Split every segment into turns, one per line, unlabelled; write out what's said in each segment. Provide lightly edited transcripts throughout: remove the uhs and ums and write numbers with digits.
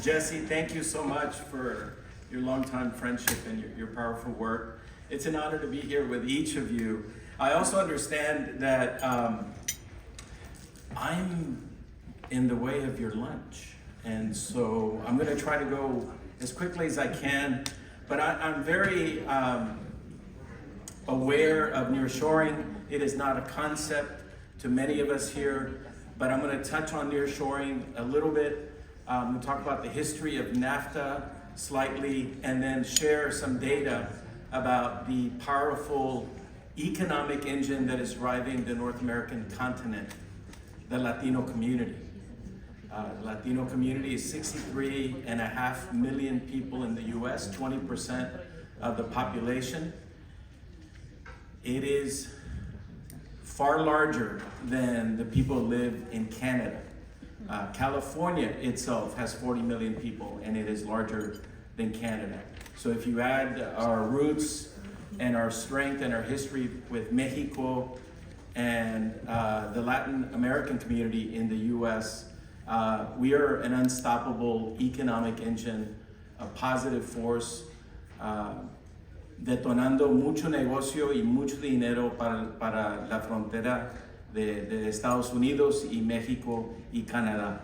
Jesse, thank you so much for your longtime friendship and your powerful work. It's an honor to be here with each of you. I also understand that I'm in the way of your lunch, and so I'm going to try to go as quickly as I can, but I'm very aware of nearshoring. It is not a concept to many of us here, but I'm going to touch on nearshoring a little bit. We'll talk about the history of NAFTA slightly, and then share some data about the powerful economic engine that is driving the North American continent, the Latino community. The Latino community is 63.5 million people in the US, 20% of the population. It is far larger than the people who live in Canada. California itself has 40 million people, and it is larger than Canada. So if you add our roots and our strength and our history with Mexico and the Latin American community in the US, we are an unstoppable economic engine, a positive force, detonando mucho negocio y mucho dinero para la frontera de Estados Unidos y Mexico y Canadá.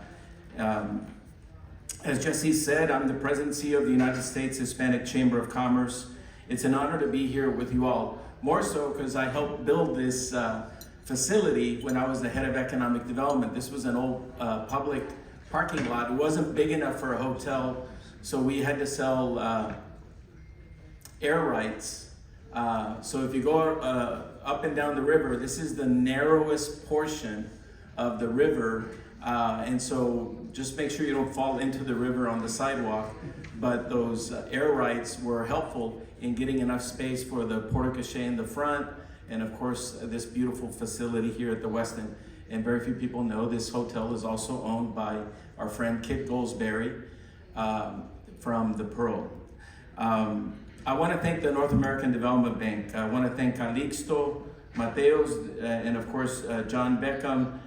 As Jesse said, I'm the President and CEO of the United States Hispanic Chamber of Commerce. It's an honor to be here with you all, more so because I helped build this facility when I was the head of economic development. This was an old public parking lot. It wasn't big enough for a hotel, so we had to sell air rights. So if you go up and down the river, this is the narrowest portion of the river, and so just make sure you don't fall into the river on the sidewalk. But those air rights were helpful in getting enough space for the porte-cochere in the front, and of course this beautiful facility here at the Westin. And very few people know this hotel is also owned by our friend Kit Goldsberry from the Pearl. I want to thank the North American Development Bank. I want to thank Calixto, Mateos, and of course John Beckham.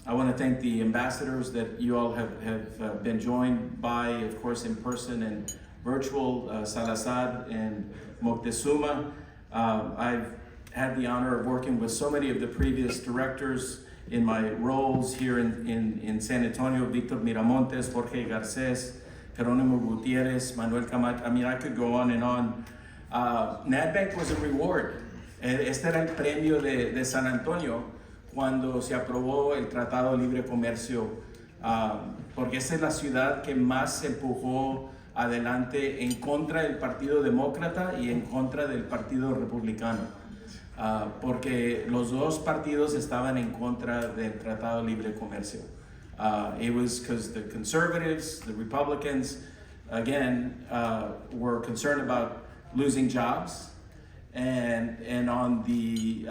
I want to thank the ambassadors that you all have been joined by, of course in person and virtual, Salazar and Moctezuma. I've had the honor of working with so many of the previous directors in my roles here in San Antonio: Victor Miramontes, Jorge Garces, Jerónimo Gutierrez, Manuel Camacho. I mean, I could go on and on. NadBank was a reward. Este era el premio de San Antonio cuando se aprobó el Tratado de Libre Comercio, porque esa es la ciudad que más se empujó adelante en contra del Partido Demócrata y en contra del Partido Republicano, porque los dos partidos estaban en contra del Tratado de Libre Comercio. It was because the conservatives, the Republicans, again, were concerned about losing jobs, and on the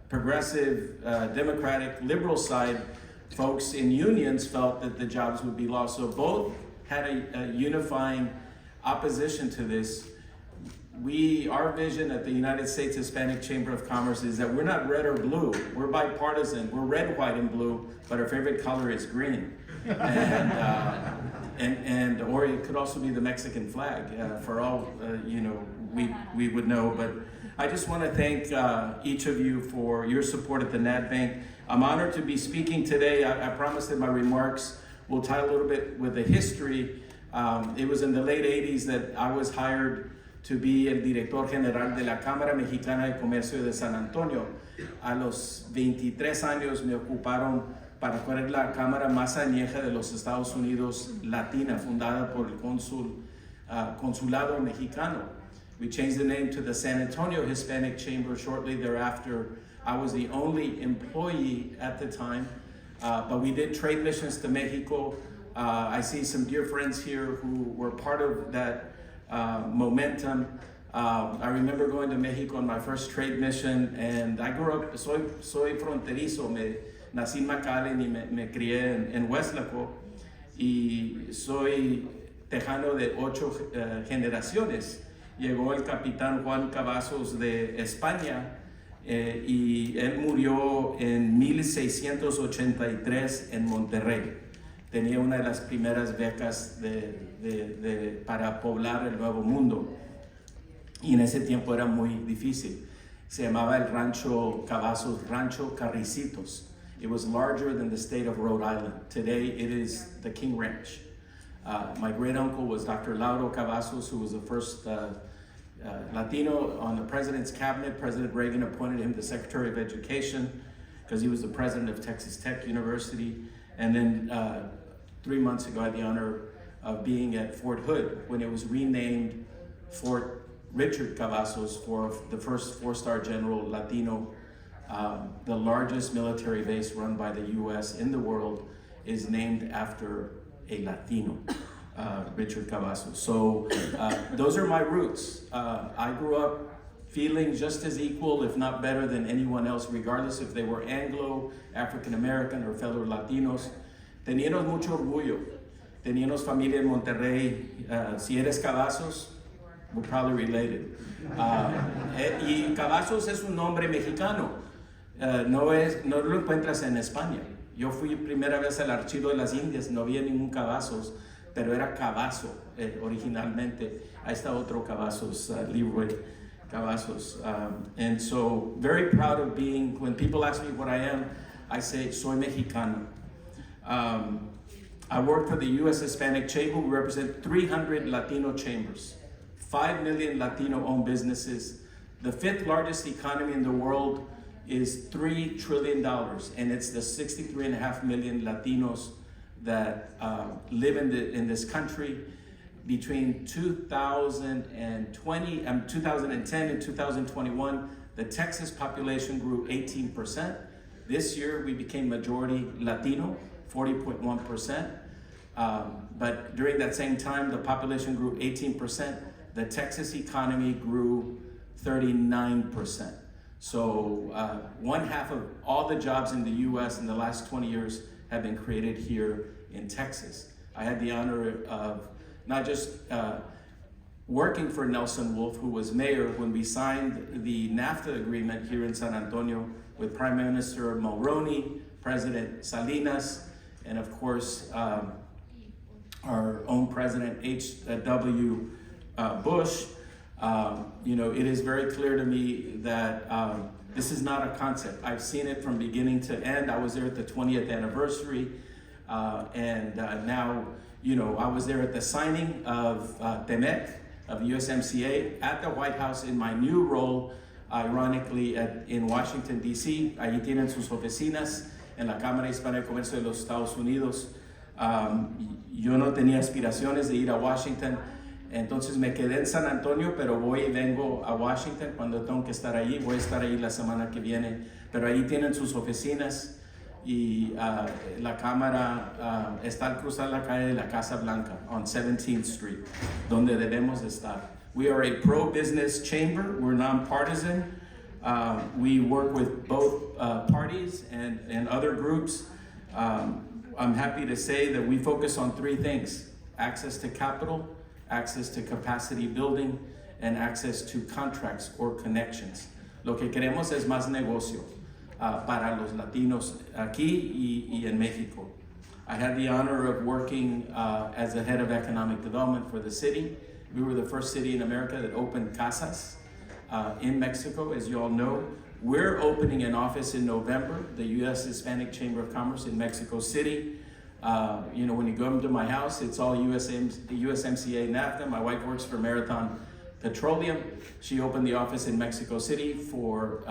progressive, democratic, liberal side, folks in unions felt that the jobs would be lost. So both had a unifying opposition to this. Our vision at the United States Hispanic Chamber of Commerce is that we're not red or blue. We're bipartisan. We're red, white, and blue, but our favorite color is green. And or it could also be the Mexican flag. For all we would know. But I just want to thank each of you for your support at the NadBank. I'm honored to be speaking today. I promised in my remarks we'll tie a little bit with the history. It was in the late 80s that I was hired to be el director general de la Cámara Mexicana de Comercio de San Antonio. A los 23 años me ocuparon para correr la cámara más añeja de los Estados Unidos latina, fundada por el consulado mexicano. We changed the name to the San Antonio Hispanic Chamber shortly thereafter. I was the only employee at the time, but we did trade missions to Mexico. I see some dear friends here who were part of that momentum. I remember going to Mexico on my first trade mission, and I grew up, soy fronterizo, nací en McAllen y me crié en Westlaco, y soy tejano de 8 generaciones. Llegó el capitán Juan Cavazos de España, y él murió en 1683 en Monterrey. tenía una de las primeras becas para poblar el Nuevo Mundo. Y en ese tiempo era muy difícil. Se llamaba el Rancho Cavazos, Rancho Carricitos. It was larger than the state of Rhode Island. Today it is the King Ranch. My great uncle was Dr. Lauro Cavazos, who was the first Latino on the president's cabinet. President Reagan appointed him the Secretary of Education because he was the president of Texas Tech University. And then 3 months ago, I had the honor of being at Fort Hood when it was renamed Fort Richard Cavazos for the first four-star general Latino. The largest military base run by the U.S. in the world is named after a Latino, Richard Cavazos. So those are my roots. I grew up feeling just as equal, if not better than anyone else, regardless if they were Anglo, African American, or fellow Latinos. Teníamos mucho orgullo. Teníamos familia en Monterrey. Si eres Cavazos, we're probably related. Y Cavazos es un nombre mexicano. No lo encuentras en España. Yo fui primera vez al Archivo de las Indias, no había ningún Cavazos, pero era Cavazo originalmente. Ahí está otro Cavazos, Leroy Cavazos. And so, very proud of being, when people ask me what I am, I say, soy mexicano. I work for the U.S. Hispanic Chamber. We represent 300 Latino chambers, 5 million Latino-owned businesses. The 5th largest economy in the world is $3 trillion, and it's the 63.5 million Latinos that live in this country. Between 2010 and 2021, the Texas population grew 18%. This year, we became majority Latino, 40.1%. But during that same time, the population grew 18%. The Texas economy grew 39%. So 1/2 of all the jobs in the U.S. in the last 20 years have been created here in Texas. I had the honor of not just working for Nelson Wolff, who was mayor, when we signed the NAFTA agreement here in San Antonio with Prime Minister Mulroney, President Salinas, and of course our own President H.W. Bush. It is very clear to me that this is not a concept. I've seen it from beginning to end. I was there at the 20th anniversary, and now, I was there at the signing of TEMEC, of USMCA, at the White House in my new role, ironically, in Washington, D.C. Allí tienen sus oficinas en la Cámara Hispana de Comercio de los Estados Unidos. Yo no tenía aspiraciones de ir a Washington. Entonces me quedé en San Antonio, pero voy y vengo a Washington cuando tengo que estar allí. Voy a estar ahí la semana que viene. Pero ahí tienen sus oficinas y la cámara está al cruzar la calle de la Casa Blanca on 17th Street, donde debemos estar. We are a pro-business chamber. We're nonpartisan. We work with both parties and other groups. I'm happy to say that we focus on 3 things: access to capital, access to capacity building, and access to contracts or connections. Lo que queremos es más negocio para los latinos aquí y en Mexico. I had the honor of working as the head of economic development for the city. We were the first city in America that opened casas in Mexico, as you all know. We're opening an office in November, the U.S. Hispanic Chamber of Commerce in Mexico City. When you go into my house, it's all USMCA NAFTA. My wife works for Marathon Petroleum. She opened the office in Mexico City for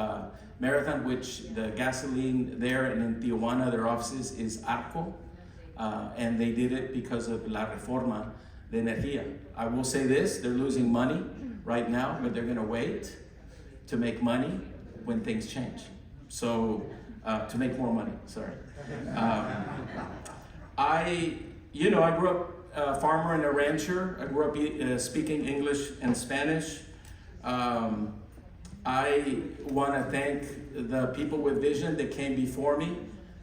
Marathon, which the gasoline there, and in Tijuana, their offices is ARCO. And they did it because of La Reforma de Energía. I will say this, they're losing money right now, but they're gonna wait to make money when things change. So, to make more money, sorry. I grew up a farmer and a rancher. I grew up speaking English and Spanish. I want to thank the people with vision that came before me.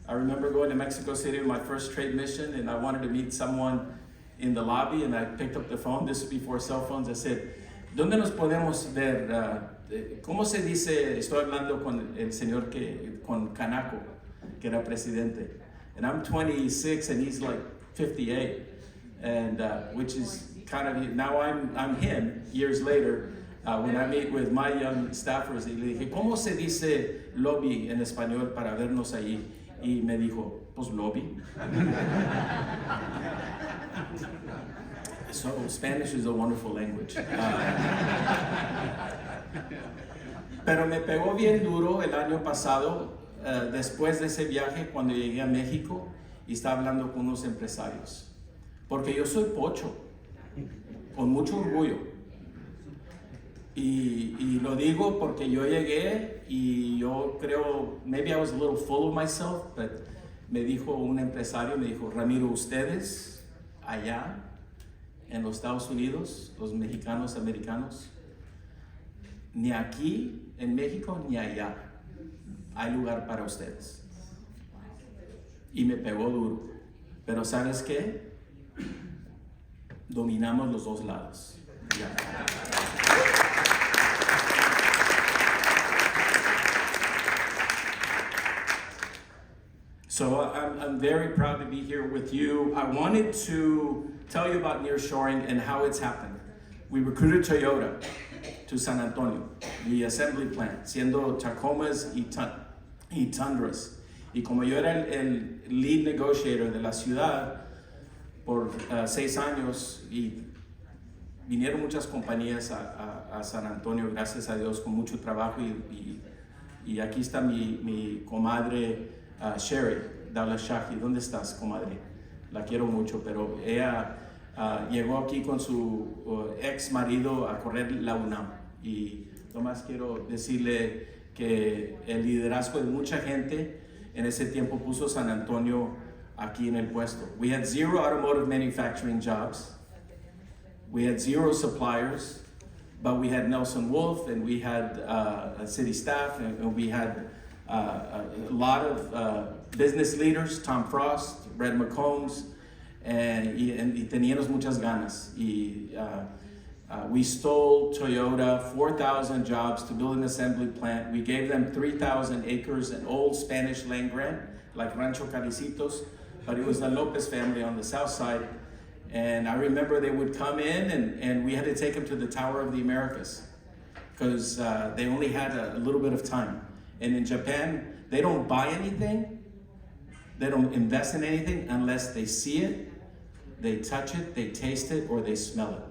I remember going to Mexico City on my first trade mission, and I wanted to meet someone in the lobby, and I picked up the phone. This was before cell phones. I said, ¿dónde nos podemos ver? ¿Cómo se dice? Estoy hablando con el señor con Canaco, que era presidente. And I'm 26, and he's like 58, and which is kind of, now I'm him years later. When I meet with my young staffers, y le dije, ¿cómo se dice lobby en español para vernos ahí? Y me dijo, pues lobby. So Spanish is a wonderful language. Pero me pegó bien duro el año pasado, después de ese viaje, cuando llegué a México y estaba hablando con unos empresarios. Porque yo soy pocho, con mucho orgullo. Y lo digo porque yo llegué y yo creo, maybe I was a little full of myself, but me dijo un empresario, me dijo, Ramiro, ustedes allá en los Estados Unidos, los mexicanos americanos, ni aquí en México ni allá hay lugar para ustedes. Y me pegó duro. Pero ¿sabes qué? Dominamos los dos lados. Ya. So I'm very proud to be here with you. I wanted to tell you about nearshoring and how it's happened. We recruited Toyota to San Antonio, the assembly plant, siendo Tacomas y Tundras. Y como yo era el lead negotiator de la ciudad por 6 años, y vinieron muchas compañías a San Antonio, gracias a Dios, con mucho trabajo. Y aquí está mi comadre Sherry Dalashaki. ¿Dónde estás, comadre? La quiero mucho, pero ella llegó aquí con su ex marido a correr la UNAM. Y nomás quiero decirle que el liderazgo de mucha gente en ese tiempo puso San Antonio aquí en el puesto. We had 0 automotive manufacturing jobs. We had 0 suppliers, but we had Nelson Wolf, and we had a city staff, and we had a lot of business leaders, Tom Frost, Brad McCombs, y teníamos muchas ganas. We stole Toyota 4,000 jobs to build an assembly plant. We gave them 3,000 acres, an old Spanish land grant, like Rancho Caricitos, but it was the Lopez family on the south side. And I remember they would come in, and we had to take them to the Tower of the Americas because they only had a little bit of time. And in Japan, they don't buy anything, they don't invest in anything unless they see it, they touch it, they taste it, or they smell it.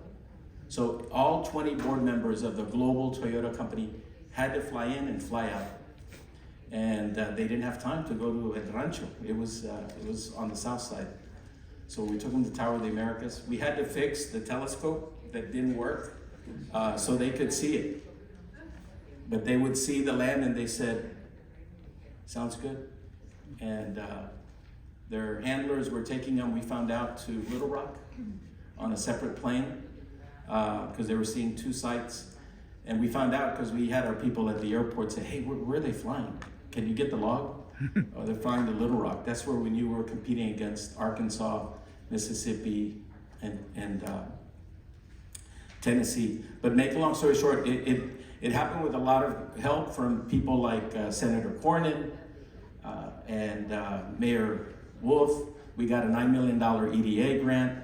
So all 20 board members of the global Toyota company had to fly in and fly out. And they didn't have time to go to El Rancho. It was on the south side. So we took them to Tower of the Americas. We had to fix the telescope that didn't work so they could see it. But they would see the land and they said, sounds good. And their handlers were taking them, we found out, to Little Rock on a separate plane because they were seeing 2 sites. And we found out because we had our people at the airport say, hey, where are they flying? Can you get the log? Oh, they're flying to Little Rock. That's where we knew we were competing against Arkansas, Mississippi, and Tennessee. But make a long story short, it happened with a lot of help from people like Senator Cornyn and Mayor Wolf. We got a $9 million EDA grant.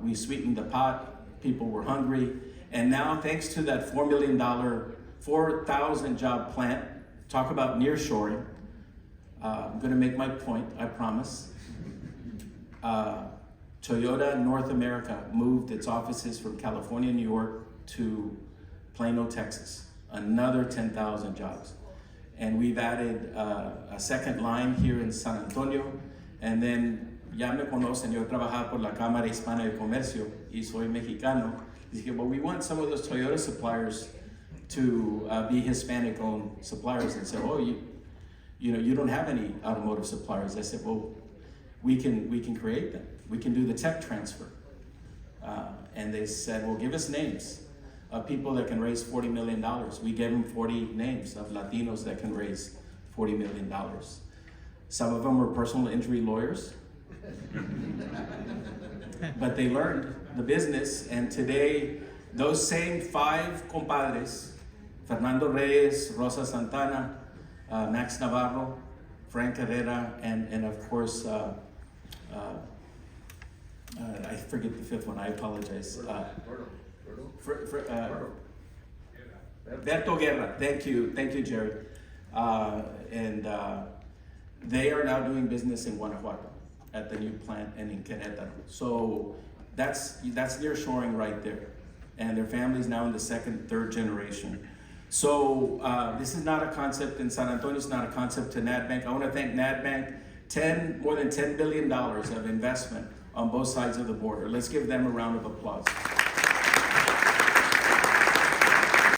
We sweetened the pot. People were hungry. And now, thanks to that $4 million, 4,000 job plant, talk about nearshoring. I'm going to make my point, I promise. Toyota North America moved its offices from California, New York to Plano, Texas. Another 10,000 jobs. And we've added a second line here in San Antonio. And then, ya me conocen, yo trabajaba por la Cámara Hispana de Comercio y soy mexicano. Dije, well, we want some of those Toyota suppliers to be Hispanic-owned suppliers. And said, oh, you don't have any automotive suppliers. I said, well, we can create them. We can do the tech transfer. And they said, well, give us names of people that can raise $40 million. We gave them 40 names of Latinos that can raise $40 million. Some of them were personal injury lawyers, but they learned the business. And today, those same 5 compadres, Fernando Reyes, Rosa Santana, Max Navarro, Frank Herrera, and of course, forget the fifth one, I apologize. Berto Guerra, thank you, Jerry. They are now doing business in Guanajuato at the new plant and in Querétaro. So that's nearshoring right there. And their family's now in the second, third generation. So this is not a concept in San Antonio, it's not a concept to NadBank. I want to thank NadBank, more than $10 billion of investment on both sides of the border. Let's give them a round of applause.